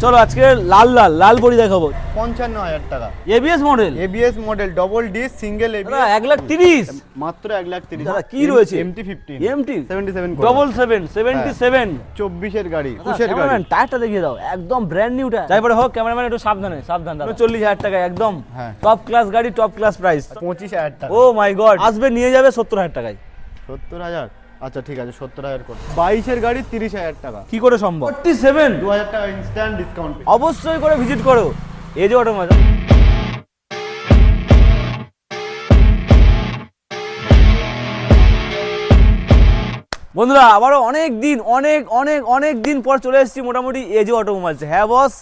চলো আজকে লাল লাল লাল বড়ি দেখাবো 55,000 টাকা। ABS model ABS model double D single দাদা এবিএস 1,30,000 মাত্র 1,30,000। দাদা কি রয়েছে MT-15 এমটি 77 ডবল 77 24 এর গাড়ি 21 এর গাড়ি। ক্যামেরাম্যান টায়ারটা দেখিয়ে দাও একদম ব্র্যান্ড নিউটা যাই পরে হোক ক্যামেরাম্যান একটু সাবধানে সাবধান দাদা 40,000 টাকা একদম হ্যাঁ। টপ ক্লাস গাড়ি টপ ক্লাস প্রাইস 25,000 টাকা। ও মাই গড আসবে নিয়ে যাবে 70,000 টাকায় 70,000 আচ্ছা ঠিক আছে 70,000 করে। 22 এর গাড়ি 30,000 টাকা। কি করে সম্ভব 47 2000 টাকা ইনস্ট্যান্ট ডিসকাউন্ট। অবশ্যই করে ভিজিট করো এই যে অটোমাজ। বন্ধুরা আবারও অনেক দিন পর চলে এসেছি মোটামুটি এজে অটোমোবাইলসে। হ্যাঁ বস,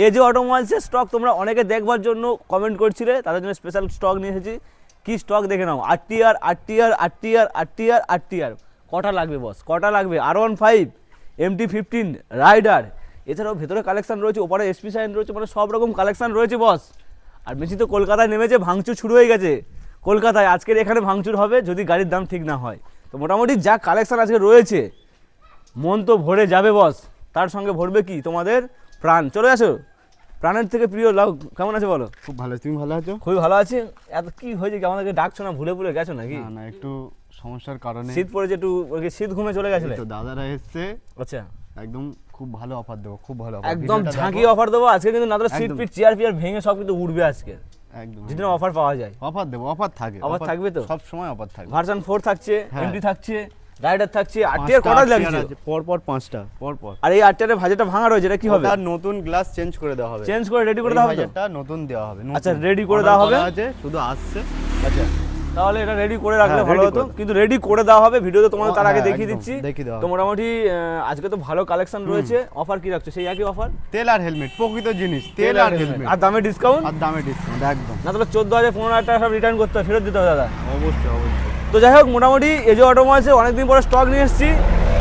এজে অটোমোবাইলসের স্টক তোমরা অনেকে দেখবার জন্য কমেন্ট করছিলে, তাদের জন্য স্পেশাল স্টক নিয়ে এসেছি। কি স্টক দেখে নাও, আরটিআর কটা লাগবে বস, কটা লাগবে? R15 MT-15 রাইডার, এছাড়াও ভেতরে কালেকশন রয়েছে, ওপরে এসপি সাইন রয়েছে, মানে সব রকম কালেকশন রয়েছে বস। আর বেশি তো কলকাতায় নেমেছে, ভাঙচুর শুরু হয়ে গেছে কলকাতায়। আজকের এখানে ভাঙচুর হবে যদি গাড়ির দাম ঠিক না হয়। তো মোটামুটি যা কালেকশন আজকে রয়েছে মন তো ভরে যাবে বস, তার সঙ্গে ভরবে কি তোমাদের প্রাণ। চলে আসো, প্রাণের থেকে প্রিয় লাভ। কেমন আছে বলো? খুব ভালো, তুমি ভালো আছো? খুবই ভালো আছি। এত কি হয়েছে কি আমাদেরকে ডাকছো না, ভুলে গেছো নাকি? না একটু সমস্যার কারণে শীত পড়েছে, একটু শীত ঘুমে চলে গেছিলে তো দাদারা এসেছে। আচ্ছা, একদম খুব ভালো অফার দেবো, খুব ভালো অফার, একদম ঝাঁকিয়ে অফার দেবো আজকে। কিন্তু না তো সিট পিট চেয়ার পিয়ার ভেঙে সব কিন্তু উঠবে আজকে, একদম যেদিন অফার পাওয়া যায়। অফার দেবো, অফার থাকে, অফার থাকবে তো সব সময় অফার থাকবে। ভার্সন 4 থাকছে, হ্যাঁ। এমটি থাকছে, রাইডার থাকছে, আরটিআর কটা লাগছে পর 5টা পর। আর এই আরটিআর এর ভাজেটা ভাঙা রয়েছে, এটা কি হবে? তার নতুন গ্লাস চেঞ্জ করে দেওয়া হবে, চেঞ্জ করে রেডি করে দেওয়া হবে তো? এটা নতুন দেওয়া হবে। আচ্ছা, রেডি করে দেওয়া হবে, আছে শুধু আসছে। আচ্ছা তাহলে এটা রেডি করে রাখলে হ্যাঁ, ভালো ready হতো, করে। কিন্তু রেডি করে দেওয়া হবে। ভিডিওতে তোমাদের তার আগে হ্যাঁ, দেখিয়ে একদম, দিচ্ছি। দেখিয়ে দেওয়া তো হবে। মোটামুটি আজকে তো ভালো কালেকশন রয়েছে। অফার কি রাখছো? সেই একই অফার, তেল আর হেলমেট, প্রকৃত জিনিস, তেল আর হেলমেট, আর দামে ডিসকাউন্ট। আর দামে ডিসকাউন্ট একদম। না তাহলে 14,000 15,000 টাকা সব রিটার্ন করতে হবে, ফেরত দিতে হবে দাদা। অবশ্যই। তো যাই হোক, মোটামুটি এজে অটোমোবাইলসে অনেকদিন পরে স্টক নিয়ে এসেছি।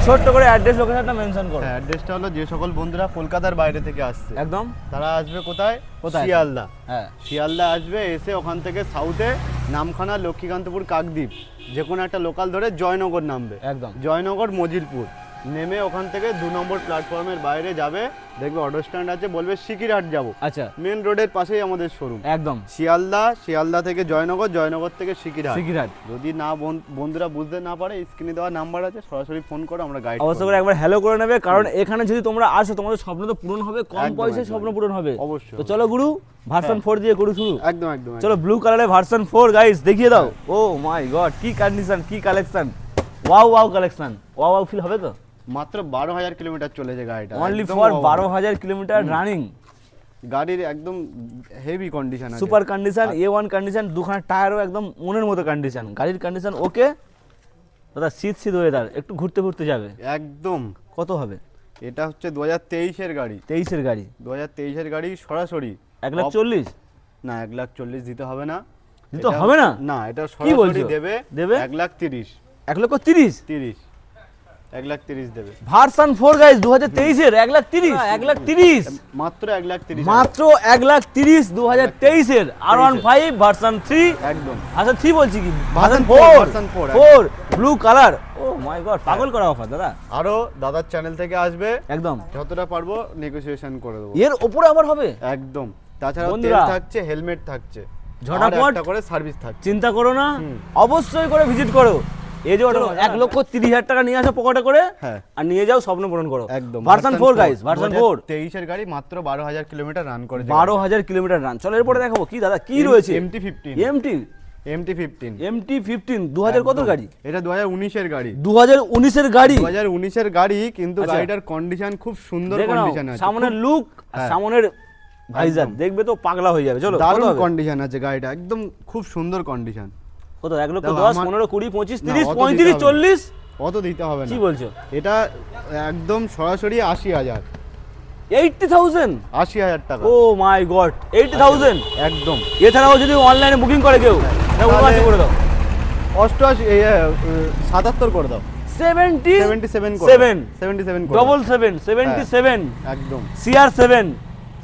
ছোট্ট করে অ্যাড্রেস লোকেশনটা মেনশন করো। হ্যাঁ, অ্যাড্রেসটা হলো যে সকল বন্ধুরা কলকাতার বাইরে থেকে আসছে একদম তারা আসবে কোথায়? কোথায়? শিয়ালদা। হ্যাঁ, শিয়ালদা আসবে, এসে ওখান থেকে সাউথে নামখানা, লক্ষ্মীকান্তপুর, কাকদ্বীপ যে কোনো একটা লোকাল ধরে জয়নগর নামবে। একদম জয়নগর মজিলপুর নেমে ওখান থেকে 2 নম্বর প্ল্যাটফর্মের বাইরে যাবে, দেখবে অটো স্ট্যান্ড আছে, বলবে সিকিরহাট যাবো। আচ্ছা, মেন রোডের পাশেই আমাদের শোরুম। একদম শিয়ালদা থেকে জয়নগর, জয়নগর থেকে সিকিরহাট। সিকিরহাট। যদি না বন্ধুরা বুঝতে না পারে, স্ক্রিনে দেওয়া নাম্বার আছে, সরাসরি ফোন করো, আমরা গাইড অবশ্যই করে একবার হ্যালো করে নেবে, কারণ এখানে যদি তোমরা আসো তোমাদের স্বপ্ন তো পূরণ হবে, কম একদম, পয়সায় একদম, স্বপ্ন পূরণ হবে। অবশ্যই। তো চলো গুরু, ভার্সন 4 দিয়ে গুরু শুরু। একদম একদম। চলো, ব্লু কালারের ভার্সন 4 গাইস দেখিয়ে দাও। ও মাই গড, কি কন্ডিশন, কি collection, wow collection, wow feel হবে তো? মাত্র 12,000 কিলোমিটার চলেছে গাড়িটা, অনলি একদম ফর wow। 12,000 kilometre running. গাড়ির একদম হেভি কন্ডিশন আছে, সুপার কন্ডিশন, A1 কন্ডিশন, দুখানা টায়ারও একদম মনের মতো কন্ডিশন, গাড়ির কন্ডিশন ওকে। দাদা শীত ওয়েদার, একটু ঘুরতে যাবে একদম। কত হবে? এটা হচ্ছে 2023 এর গাড়ি, 23 এর গাড়ি, 2023 এর গাড়ি সরাসরি 1,40,000 না 1,40,000 দিতে হবে না। দিতে হবে না? না, এটা কি বলছো? সরাসরি দেবে 1,30,000 1,30,000 1,30,000 দেবে। ভার্সন 4 গাইস 2023 এর 1,30,000 মাত্র 1,30,000 মাত্র 1,30,000 2023 এর R15 ভার্সন 3। একদম। আচ্ছা 3 বলছি কি, version version 4 4 blue colour. O my god, পাগল করা অফার দাদা। আরো দাদার চ্যানেল থেকে আসবে, একদম যতটা পারবো নেগোসিয়েশন করে দেবো। এর উপরে আবার হবে একদম। তাছাড়া তেল বন্ধুরা, থাকছে, হেলমেট থাকছে, ঝটাপট আর একটা করে সার্ভিস থাকছে। চিন্তা করো না, অবশ্যই করে ভিজিট করো। এই যে 1,30,000 টাকা নিয়ে আসো পকেটে করে, হ্যাঁ, আর নিয়ে যাও, স্বপ্ন পূরণ করো। একদম। ভার্সন 4 গাইস, ভার্সন 4 2023 এর গাড়ি, মাত্র 12,000 কিলোমিটার রান করেছে। 12,000 কিলোমিটার রান। চলো এরপরে দেখাবো কি দাদা, কি রয়েছে? MT-15 MT-15 2000 কত গাড়ি? এটা 2019 এর গাড়ি, 2019 এর গাড়ি। 2019 এর গাড়ি, কিন্তু আচ্ছা। গাড়িটার কন্ডিশন খুব সুন্দর দেখো নাও, কন্ডিশন আছে। সামনের লুক আর হ্যাঁ। সামনের ভাইজার দেখবে তো পাগলা হয়ে যাবে। চলো, কত দারুণ হবে? কন্ডিশন আছে গাড়িটা, একদম খুব সুন্দর কন্ডিশন। কত? 1,10,000 দেখো, 10 আমার- 15 20 25 না, 30 অত 35 দিতে হবে 40। অত দিতে হবে না। কি বলছো? এটা একদম সরাসরি 80,000 80,000? 80,000 টাকা। ও মাই গড, 80,000। একদম। এছাড়াও যদি অনলাইনে বুকিং করে কেউ, তাহলে তাহলে- করে দাও। 77 করে দাও। 77 করে 77 77 করে দাও। 77 77 একদম। CR7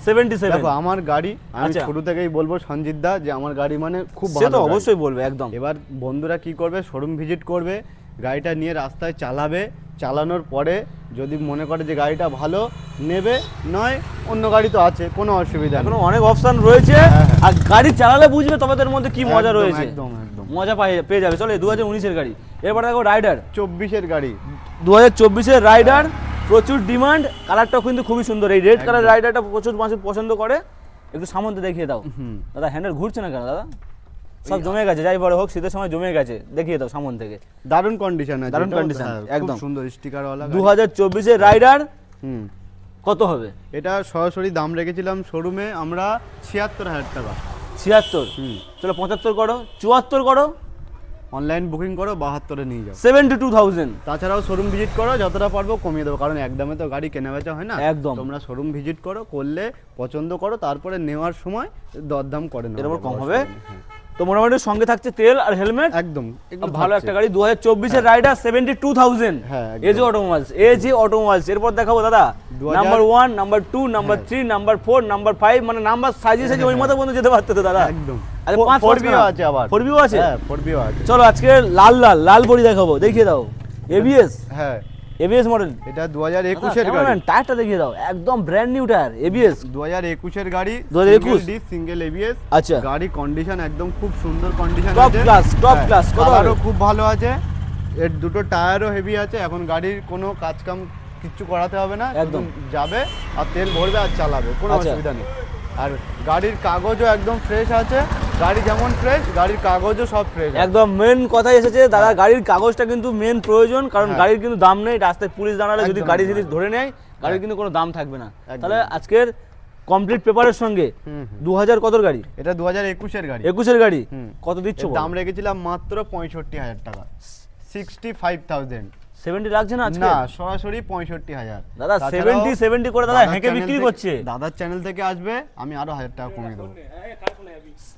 77। দেখো, আমার গাড়ি আমি আচ্ছা। ছোট থেকেই বলবো সঞ্জিত দা যে আমার গাড়ি মানে খুব সে ভালো তো গাড়ি। অবশ্যই বলবে একদম। এবার বন্ধুরা কি করবে, শোরুম ভিজিট করবে, গাড়িটা নিয়ে রাস্তায় চালাবে, চালানোর পরে যদি মনে করে যে গাড়িটা ভালো নেবে, নয় অন্য গাড়ি তো আছে, কোনো অসুবিধা নেই। এখনো অনেক অপশন রয়েছে, হ্যাঁ। আর গাড়ি চালালে বুঝবে তবে তার মধ্যে কি মজা একদম, রয়েছে। একদম একদম। মজা পেয়ে যাবে। চলো 2019-এর গাড়ি, এরপরে দেখো রাইডার 24-এর গাড়ি, 2024-এর রাইডার, প্রচুর ডিমান্ড, কালারটাও কিন্তু খুবই সুন্দর। এই রেড কালার রাইডারটা প্রচুর মানুষ পছন্দ করে। একটু সামনে দেখিয়ে দাও দাদা, হ্যান্ডেল ঘুরছে না কেন দাদা? সব জমে গেছে, যাই বড় হোক শীতের সময় জমে গেছে, দেখিয়ে দাও সামন থেকে। দারুণ কন্ডিশন আছে, দারুণ এটাও, condition, হ্যাঁ, একদম। খুব সুন্দর স্টিকারওয়ালা। 2024-এর রাইডার হুম, কত হবে? এটা সরাসরি দাম রেখেছিলাম শোরুমে আমরা 76,000 টাকা। 76। হুম, চলো 75 করো, 74 করো, অনলাইন বুকিং করো, 72-এ নিয়ে যাও। 72,000। তাছাড়াও শোরুম ভিজিট করো, যতটা পারবো কমিয়ে দেবো, কারণ একদমে তো গাড়ি কেনা বেচা হয় না। একদম। তোমরা শোরুম ভিজিট করো, করলে পছন্দ করো, তারপরে নেওয়ার সময় দরদাম করে নাও। এর উপর কম হবে। তো মোটামুটি সঙ্গে থাকছে তেল আর হেলমেট। একদম, এগুলো ভালো থাকছে। একটা গাড়ি 2024-এর রাইডার 72,000। হ্যাঁ, একদম। AG automobiles, AG automobiles. এরপর দেখাবো দাদা 2000 number 1, number 2, number 3, number 4, number 5, মানে নাম্বার সাজিয়ে ওই মতো বন্ধু যেতে পারতে তো দাদা। একদম। আরে 5 4B আছে আবার। 4B আছে। হ্যাঁ, 4B আছে। চলো আজকে লাল বড়ি দেখাবো, দেখিয়ে দাও। এবিএস হ্যাঁ, মডেল। এটা 2021-এর গাড়ি। টায়ারটা দেখিয়ে দাও, একদম ব্র্যান্ড নিউ টায়ার। এবিএস 2021-এর গাড়ি, 2021? Single ABS. আচ্ছা। গাড়ি কন্ডিশন একদম খুব সুন্দর কন্ডিশন Top আছে। class, top হ্যাঁ, class, কত কালারও হবে? খুব ভালো আছে। এর দুটো টায়ারও হেভি আছে। এখন গাড়ির কোনো কাজ কাম কিচ্ছু করাতে হবে না, একদম। শুধু যাবে আর তেল ভরবে আর চালাবে, কোনো আচ্ছা। অসুবিধা নেই। আর গাড়ির কাগজও একদম ফ্রেশ আছে। গাড়ি যেমন ফ্রেশ, গাড়ির কাগজও সব ফ্রেশ। একদম মেন কথাই এসেছে দাদা, গাড়ির কাগজটা কিন্তু মেন প্রয়োজন, কারণ হ্যাঁ। গাড়ির কিন্তু দাম নেই। রাস্তায় পুলিশ দাঁড়ালে যদি একদম, গাড়ি যদি একদম। ধরে নেয়, গাড়ির হ্যাঁ। কিন্তু কোনো দাম থাকবে না। একদম। তাহলে আজকের কমপ্লিট পেপারের সঙ্গে হুম, 2000 কতর গাড়ি? এটা 2021-এর গাড়ি। 21-এর গাড়ি হুম। কত দিচ্ছ? এর দাম রেখেছিলাম মাত্র 65,000 টাকা, 65,000। 70 লাগছে না আজকে? না, সরাসরি 65,000। দাদা তাছাড়াও 70 করে দাদা দাদার হেঁকে চ্যানেল বিক্রি থেকে- করছে। দাদার চ্যানেল থেকে আসবে, আমি আরো 1,000 টাকা কমিয়ে দেবো।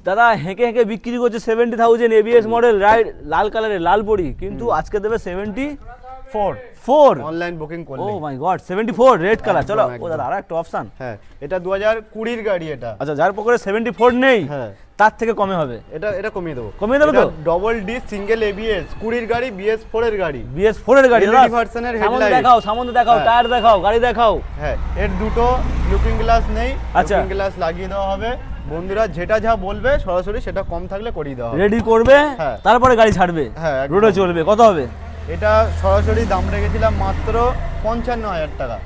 দাদা হেঁকে বিক্রি করছে 70,000 এবিএস মডেল রাইড, লাল কালারের, লাল বডি, কিন্তু আজকে দেবে 74। অনলাইন বুকিং ও করলে। মাই গড, 74 রেড কালার। চলো একদম। ও দাদা আর একটা অপশন। হ্যাঁ, এটা 2020-র গাড়ি এটা। আচ্ছা, যার পকেটে 74 নেই, হ্যাঁ, তার থেকে কমে হবে। এটা কমিয়ে দেবো। কমিয়ে দেবে তো? ডবল ডি সিঙ্গেল এবিএস 20-র গাড়ি, BS4 এর গাড়ি। BS4 এর গাড়ি LED দাদা। version এর সামনে headlight। দেখাও, সামনে দেখাও, হ্যাঁ। টায়ার দেখাও, গাড়ি দেখাও। হ্যাঁ, এর দুটো লুকিং গ্লাস নেই। আচ্ছা। লুকিং গ্লাস লাগিয়ে দেওয়া হবে। বন্ধুরা যেটা যা বলবে সরাসরি সেটা কম থাকলে করিয়ে দেওয়া হবে। রেডি করবে, হ্যাঁ। তারপরে গাড়ি ছাড়বে, হ্যাঁ, একদম। রোডে চলবে। কত হবে? এটা সরাসরি দাম রেখেছিলাম মাত্র 55,000 টাকা।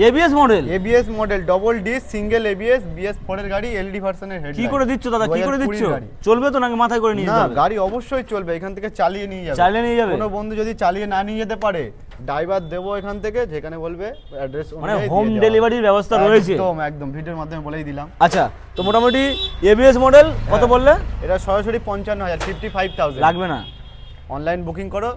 ABS model ABS model, double D single ABS, BS4 এর গাড়ি, LED ভার্সনের হেডলাইট। কি করে দিচ্ছ দাদা, কি করে দিচ্ছ? 2020 গাড়ি। চলবে তো নাকি মাথায় করে নিয়ে না, যেতে হবে? গাড়ি অবশ্যই চলবে, এখান থেকে চালিয়ে নিয়ে যাবে। চালিয়ে নিয়ে যাবে? কোনো বন্ধু যদি চালিয়ে না নিয়ে যেতে পারে, ড্রাইভার দেবো এখান থেকে, যেখানে বলবে অ্যাড্রেস মানে হোম ডেলিভারির ব্যবস্থা রয়েছে। একদম ভিডিওর মাধ্যমে বলেই দিলাম। আচ্ছা, তো মোটামুটি এবিএস মডেল কত হ্যাঁ। বললে? এটা সরাসরি 55,000, 55,000 লাগবে না। অনলাইন বুকিং করো,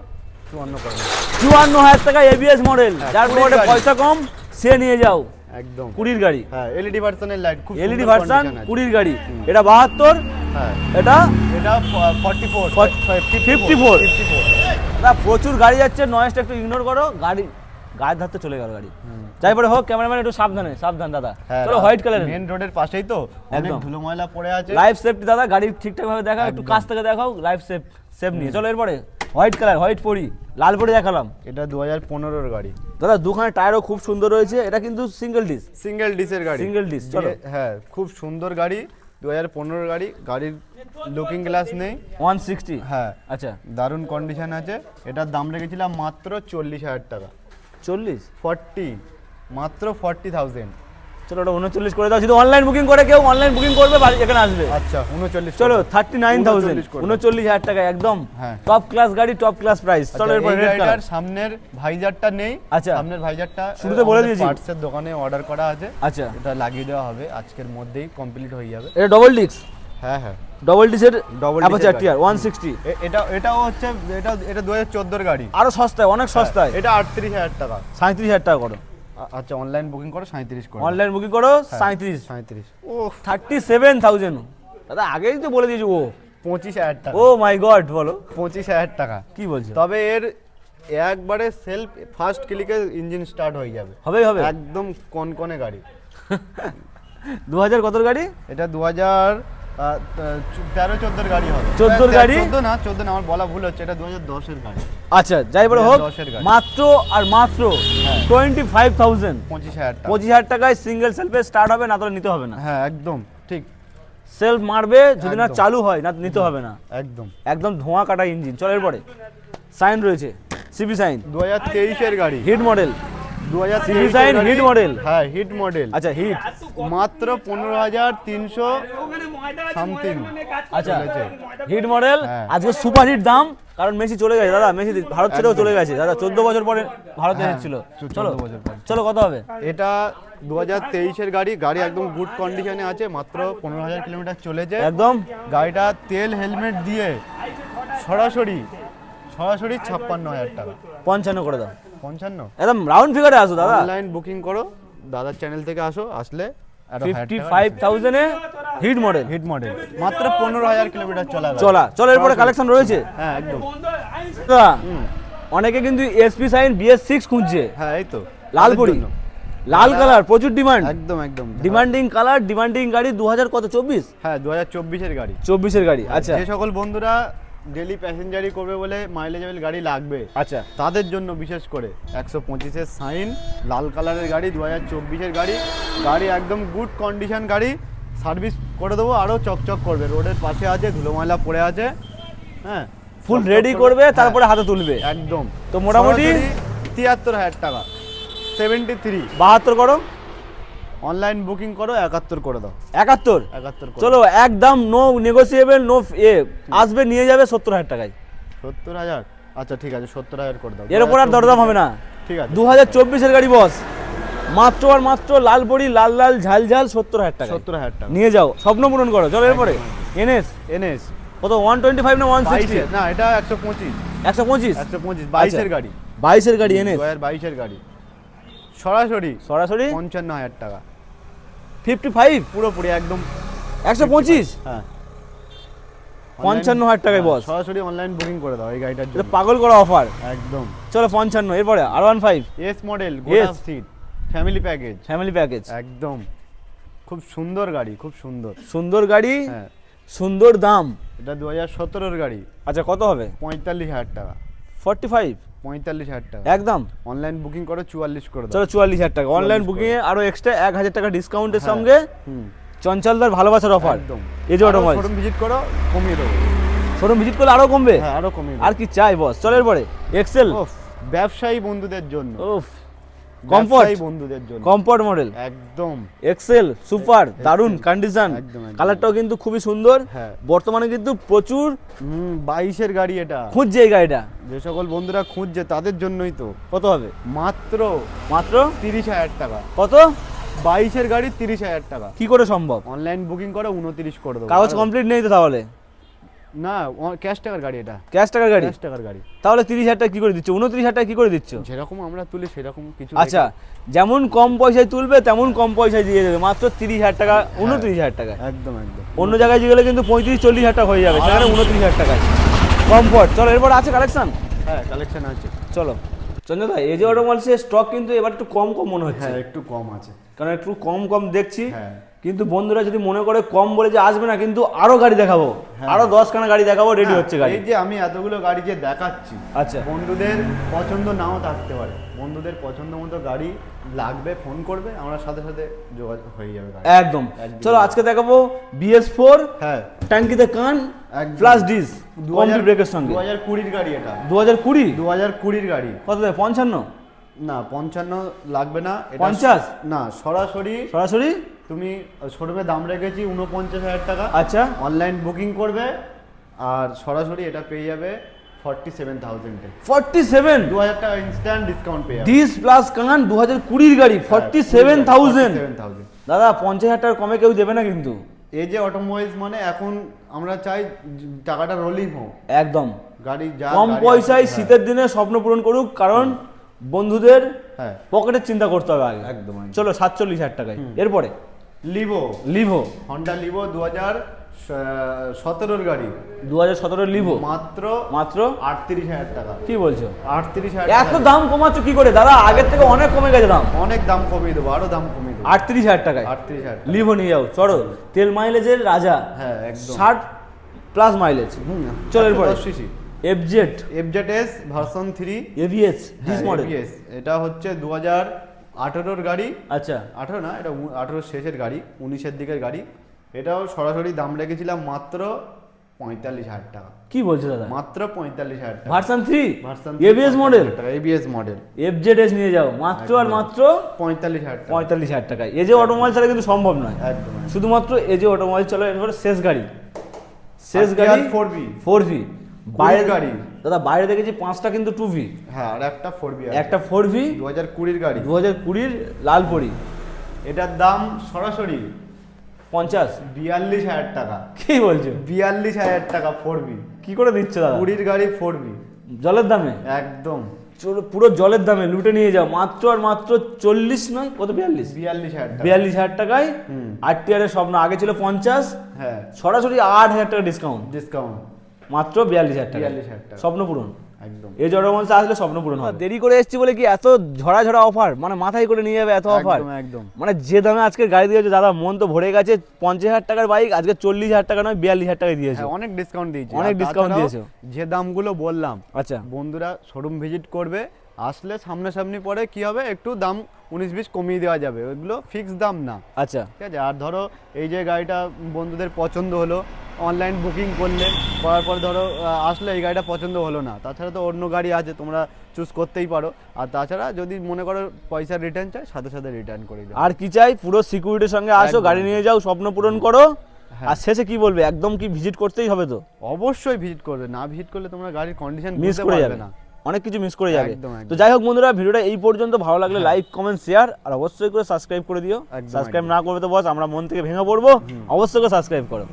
54 করো। 54,000 টাকা এবিএস মডেল, হ্যাঁ, যার 20 পকেটে গাড়ি। পয়সা কম সে নিয়ে যাও। একদম। 20 গাড়ি, হ্যাঁ, LED ভার্সনের লাইট, খুব এলইডি সুন্দর ভার্সন, condition আছে। 20 গাড়ি। এটা 72, হ্যাঁ, এটা এটা 44, 54 দাদা, প্রচুর গাড়ি যাচ্ছে। নয়েজটা একটু ইগনোর করো, গাড়ি গায়ের ধারতে চলে গেল গাড়ি। যাই পরে হোক, ক্যামেরাম্যান একটু সাবধান দাদা। হ্যাঁ, চলো হোয়াইট কালার, মেন রোডের পাশেই তো, অনেক একদম। ধুলো ময়লা পড়ে আছে। লাইফ সেফটি দাদা, গাড়ি ঠিকঠাক ভাবে দেখাও, একটু একদম। কাছ থেকে দেখাও, লাইফ সেফ নিয়ে। চলো এরপরে হোয়াইট কালার, হোয়াইট পরি, লাল পরি দেখালাম। এটা 2015-র গাড়ি। দাদা দুখানে টায়ারও খুব সুন্দর রয়েছে। এটা কিন্তু সিঙ্গেল ডিস, সিঙ্গেল ডিসের গাড়ি। Single dish. চলো হ্যাঁ, খুব সুন্দর গাড়ি, 2015-র গাড়ি। গাড়ির লুকিং গ্লাস নেই। 160। হ্যাঁ, আচ্ছা, দারুণ কন্ডিশন আছে। এটার দাম রেখেছিলাম মাত্র 40,000 টাকা। 40, 40, মাত্র 40,000। চলো ওটা 39 করে দাও। যদি অনলাইন বুকিং করে কেউ, অনলাইন বুকিং করবে, এখানে আসবে। আচ্ছা, 39। চলো করে দাও। 39,000, 39 করে দাও। 39,000 টাকা, একদম হ্যাঁ। টপ ক্লাস গাড়ি, টপ ক্লাস প্রাইস। চলো আচ্ছা, এরপর এই রেড গাড়িটার কালার। সামনের ভাইজারটা নেই। আচ্ছা। সামনের ভাইজারটা শুরুতে বলে দিয়েছি। পার্টসের দোকানে অর্ডার করা আছে। আচ্ছা, এটা লাগিয়ে দেওয়া হবে, আজকের মধ্যেই কমপ্লিট হয়ে যাবে। এটা ডবল ডিস্ক, হ্যাঁ হ্যাঁ, ডবল ডিসের Double অ্যাপাচার disc এর টিয়ার গাড়ি। 160। এটাও হচ্ছে, এটা 2014-র গাড়ি। আরো সস্তায়, অনেক সস্তায়। এটা 38,000 টাকা। 37,000 টাকা করো। আচ্ছা, অনলাইন বুকিং করো, 37 করো। অনলাইন বুকিং করো 37। 37। ও, 37,000 দাদা, আগেই তো বলে দিয়েছি। ও 25,000 টাকা। ও মাই গড, বলো 25,000 টাকা। কি বলছো? তবে এর একবারে সেলফ ফার্স্ট ক্লিকে ইঞ্জিন স্টার্ট হয়ে যাবে। হবে একদম কনকনে গাড়ি। 2000 কতর গাড়ি? এটা 2014 13-14 গাড়ি হবে। 14 গাড়ি? 14 না, আমার বলা ভুল হচ্ছে, এটা 2010 এর গাড়ি। আচ্ছা যাই বলে হোক, 2010 এর গাড়ি। মাত্র আর মাত্র 25,000 25,000 টাকা। 25,000 টাকায় সিঙ্গেল সেলফে স্টার্ট হবে, না তো নিতে হবে না। হ্যাঁ একদম ঠিক। সেলফ মারবে যদি না একদম। চালু হয়, না নিতে হবে না। একদম একদম ধোঁয়া কাটা ইঞ্জিন। চলো এরপরে সাইন রয়েছে, সিবি সাইন 2023 এর গাড়ি। Hit model. 2023 CB Sign hit model? হ্যাঁ হিট মডেল। আচ্ছা হিট, মাত্র 15,300 সামথিং। আচ্ছা চলেছে। Hit model. হ্যাঁ। আজকে সুপার হিট দাম, কারণ মেসি চলে গেছে দাদা, মেসি ভারত ছেড়েও চলে গেছে দাদা, 14 বছর পরে ভারতে হ্যাঁ, এসেছিল। 14 চলো বছর পরে। চলো কত হবে? এটা 2023 এর গাড়ি। গাড়ি একদম গুড কন্ডিশনে আছে, মাত্র 15,000 কিলোমিটার চলেছে একদম গাড়িটা। তেল হেলমেট দিয়ে সরাসরি 56,000 টাকা। 55 করে দাও, 55। একদম রাউন্ড ফিগারে আসো দাদা। অনলাইন বুকিং করো, দাদার চ্যানেল থেকে আসলে আরো 55,000 এ হিট মডেল। হিট মডেল মাত্র 15,000 কিলোমিটার গাড়ি। চলো এরপরে কালেকশন রয়েছে। হ্যাঁ একদম। দাদা, অনেকে কিন্তু এসপি সাইন BS6 খুঁজছে, হ্যাঁ এই তো লাল পরি, তাদের জন্য। লাল কালার প্রচুর ডিমান্ড, একদম একদম ডিমান্ডিং কালার, ডিমান্ডিং গাড়ি। 2000 কত 24? হ্যাঁ 2024 এর গাড়ি। 24 এর গাড়ি। আচ্ছা যে সকল বন্ধুরা ডেলি প্যাসেঞ্জারি করবে বলে মাইলেজেবল গাড়ি লাগবে, আচ্ছা তাদের জন্য বিশেষ করে 125 এর সাইন লাল কালারের গাড়ি, 2024 এর গাড়ি। গাড়ি একদম গুড কন্ডিশন গাড়ি, সার্ভিস করে দেবো, আরও চকচক করবে। রোডের পাশে আছে, ধুলো ময়লা পড়ে আছে, হ্যাঁ ফুল চকচক রেডি করবে, হ্যাঁ, তারপরে হাতে তুলবে। একদম। তো মোটামুটি 73,000 টাকা। 73। 72 করো, অনলাইন বুকিং করো, 71 করে দাও। 71। 71 করে চলো একদম নো নেগোসিয়েবল, নো আসবে নিয়ে যাবে 70,000 টাকায়। 70,000। আচ্ছা ঠিক আছে, 70,000 করে দাও। এর উপর আর দরদাম হবে না। ঠিক আছে। 2024 এর গাড়ি বস, মাত্র আর মাত্র লাল পরি, লাল লাল ঝাল ঝাল 70,000 টাকা 70,000 টাকা। নিয়ে যাও, স্বপ্ন পূরণ করো। চলো এরপরে এনএস এনএস কত 125 না 160? 22 না, এটা 125। 125 125 22 এর গাড়ি। 22 এর গাড়ি এনএস 2022 এর গাড়ি। সরাসরি সরাসরি 55,000 টাকা 55 পুরোপুরি একদম। 125 হ্যাঁ 55,000 টাকায় বস। সরাসরি অনলাইন বুকিং করে দাও এই গাড়িটার এটা জন্য। পাগল করা অফার। একদম। চলো 55। এরপরে R15 এস মডেল, গোটা Yes। Seat, family package. Family package, একদম খুব সুন্দর গাড়ি, খুব সুন্দর। সুন্দর গাড়ি, হ্যাঁ সুন্দর দাম। এটা 2017 এর গাড়ি। আচ্ছা কত হবে? 45,000 টাকা। 45 45,000 টাকা। একদম। অনলাইন বুকিং করো, 44 করে দাও। চলো 44,000 টাকা। অনলাইন 44 বুকিং এ আরো এক্সট্রা 1,000 টাকা ডিসকাউন্টের হ্যাঁ। সঙ্গে হুম চঞ্চলদার ভালোবাসার অফার। একদম। এই যে অটোমোবাইল শোরুম ভিজিট করো, কমিয়ে দেবো। শোরুম ভিজিট করলে আরো কমবে। হ্যাঁ আরো কমিয়ে আর কি চাই বস? চলো এরপরে এক্সেল। ওফ, ব্যবসায়ী বন্ধুদের জন্য। ওফ, কমফর্ট, ব্যবসায়ী বন্ধুদের জন্য কমফর্ট মডেল একদম। এক্সেল সুপার, দারুন কন্ডিশন, একদম, একদম। কালারটাও কিন্তু খুবই সুন্দর। হ্যাঁ। বর্তমানে কিন্তু প্রচুর 22 এর গাড়ি এটা। খুঁজছে এই গাড়িটা। যে সকল বন্ধুরা খুঁজছে তাদের জন্যই তো। কত হবে? মাত্র মাত্র 30,000 টাকা। কত? 22 এর গাড়ি 30,000 টাকা। কি করে সম্ভব? অনলাইন বুকিং করো, 29 করে দেবো। কাগজ কমপ্লিট নেই তো তাহলে? না, ক্যাশ টাকার গাড়ি এটা। ক্যাশ টাকার গাড়ি? ক্যাশ টাকার গাড়ি। তাহলে 30,000 টাকা কি করে দিচ্ছ? 29,000 টাকা কি করে দিচ্ছ? যেরকম আমরা তুলি সেরকম কিছু। আচ্ছা, যেমন কম পয়সায় তুলবে তেমন কম পয়সায় দিয়ে দেবে, মাত্র 30,000 টাকা, 29,000 টাকা। একদম একদম। অন্য জায়গায় গেলে কিন্তু 35-40,000 টাকা হয়ে যাবে, সেখানে 29,000 টাকায় কমফর্ট। চলো এরপর আছে কালেকশন। হ্যাঁ কালেকশন আছে। চলো চন্দ্র দা, এজে অটোমোবাইলসের স্টক কিন্তু এবার একটু কম কম মনে হচ্ছে, হ্যাঁ একটু কম আছে। কারণ একটু কম কম দেখছি। হ্যাঁ। কিন্তু বন্ধুরা যদি মনে করে কম বলে যে আসবে না, কিন্তু আরো গাড়ি দেখাবো, আরো 10খানা গাড়ি দেখাবো, রেডি হচ্ছে গাড়ি। এই যে আমি এতগুলো গাড়ি যে দেখাচ্ছি, আচ্ছা বন্ধুদের পছন্দ নাও থাকতে পারে। বন্ধুদের পছন্দ মতো গাড়ি লাগবে, ফোন করবে, আমরা সাথে সাথে যোগাযোগ হয়ে যাবে গাড়ি। একদম। চলো আজকে দেখাবো BS4, হ্যাঁ ট্যাঙ্কিতে কান, একদম। প্লাস ডিস, কমপ্লিট ব্রেকের সঙ্গে। 2020 গাড়ি এটা। 2020 2020 গাড়ি। কত দেবে? 55? না 55 লাগবে না, এটা 50? না, সরাসরি সরাসরি তুমি শোরুমে দাম রেখেছি 49,000 টাকা। আচ্ছা অনলাইন বুকিং করবে আর সরাসরি এটা পেয়ে যাবে 47,000 এ। 47? 2,000 টাকা ইনস্ট্যান্ট ডিসকাউন্ট পেয়ে যাবে। ডিস প্লাস কান 2020 গাড়ি 47,000। 47,000। দাদা 50,000 টাকার কমে কেউ দেবে না কিন্তু। এই যে অটোমোবাইলস মানে এখন আমরা চাই টাকাটা রোলিং হোক একদম গাড়ি, যা কম গাড়ি পয়সায় আছে, শীতের দিনে স্বপ্ন পূরণ করুক, কারণ বন্ধুদের হ্যাঁ পকেটের চিন্তা করতে হবে আগে। একদম, একদম। চলো 47,000 টাকায়। এরপরে লিভো, লিভো, হন্ডা লিভো 2017 গাড়ি। 2017 লিভো মাত্র মাত্র 38,000 টাকা। কি বলছো? 38,000 এত দাম কমাচ্ছ কি করে দাদা? আগের থেকে অনেক কমে গেছে দাম। অনেক দাম কমিয়ে দেবো, আরো দাম কমিয়ে দেবো। 38,000 টাকায় 38,000 টাকা। লিভো নিয়ে যাও, চলো তেল মাইলেজের রাজা, হ্যাঁ একদম। 60+ মাইলেজ। চলো এরপরে CC FZ FZS version 3 ABS dish model. এটা হচ্ছে 2018 গাড়ি। আচ্ছা 18 না, এটা 18 শেষের গাড়ি, 19-এর দিকের গাড়ি। এটাও সরাসরি দাম রেখেছিলাম মাত্র 45,000 টাকা। কি বলছো দাদা? মাত্র 45,000 টাকা। Version 3 version ABS model, ABS model FZS নিয়ে যাও মাত্র আর মাত্র 45,000 টাকা। 45,000 টাকায়। এজে অটোমোবাইল ছাড়া কিন্তু সম্ভব নয়, একদম শুধুমাত্র এজে অটোমোবাইল। চলো এরপরে শেষ গাড়ি, শেষ গাড়ি 4V বাইরের গাড়ি। দাদা বাইরে দেখেছি 5টা কিন্তু 2V, হ্যাঁ আর একটা 4V একটা 4V 2020 গাড়ি, 2020 লাল পরি। এটার দাম সরাসরি 50। 42,000 টাকা। কি বলছো? 42,000 টাকা 4V। কি করে দিচ্ছ দাদা? 20 গাড়ি 4V জলের দামে, একদম চলো পুরো জলের দামে লুটে নিয়ে যাও মাত্র আর মাত্র 40 নয় কত 42,000 টাকা। 42,000 টাকায়। RTR এর স্বপ্ন আগে ছিল 50, হ্যাঁ সরাসরি 8,000 টাকা ডিসকাউন্ট, ডিসকাউন্ট মাত্র 42,000 টাকা। 42,000 টাকা। স্বপ্ন পূরণ। একদম এই জড়মঞ্চে আসলে স্বপ্ন পূরণ হবে। দেরি করে এসেছি বলে কি এত ঝরা ঝরা অফার, মানে মাথায় করে নিয়ে যাবে এত অফার। একদম একদম। মানে যে দামে আজকের গাড়ি দিয়েছে দাদা, মন তো ভরে গেছে। 50,000 টাকার বাইক আজকে 40,000 টাকা নয় 42,000 টাকায় দিয়েছে। হ্যাঁ অনেক ডিসকাউন্ট দিয়েছে, অনেক আর ডিসকাউন্ট তাছাড়াও দিয়েছো। যে দামগুলো বললাম, আচ্ছা বন্ধুরা শোরুম ভিজিট করবে, আসলে সামনাসামনি পরে কি হবে একটু দাম 19-20 কমিয়ে দেওয়া যাবে, ওইগুলো ফিক্স দাম না। আচ্ছা ঠিক আছে। আর ধরো এই যে গাড়িটা বন্ধুদের পছন্দ হলো, অনলাইন বুকিং করলে, করার পর ধরো আসলে এই গাড়িটা পছন্দ হলো না, তাছাড়া তো অন্য গাড়ি আছে তোমরা চুজ করতেই পারো। আর তাছাড়া যদি মনে করো পয়সা রিটার্ন চাই, সাথে সাথে রিটার্ন করে দাও। আর কি চাই, পুরো সিকিউরিটির সঙ্গে আসো, একদম। গাড়ি নিয়ে যাও, স্বপ্ন পূরণ করো। হ্যাঁ। আর শেষে কি বলবে, একদম কি ভিজিট করতেই হবে তো? অবশ্যই ভিজিট করবে, না ভিজিট করলে তোমরা গাড়ির কন্ডিশন মিস বুঝতে করে পারবে যাবে না। অনেক কিছু মিস করে যাবে। একদম, একদম। তো যাই হোক বন্ধুরা, ভিডিওটা এই পর্যন্ত। ভালো লাগলে লাইক কমেন্ট শেয়ার আর অবশ্যই করে সাবস্ক্রাইব করে দিও। একদম, সাবস্ক্রাইব না করবে তো বস আমরা মন থেকে ভেঙে পড়বো। অবশ্যই করে সাবস্ক্রাইব করো।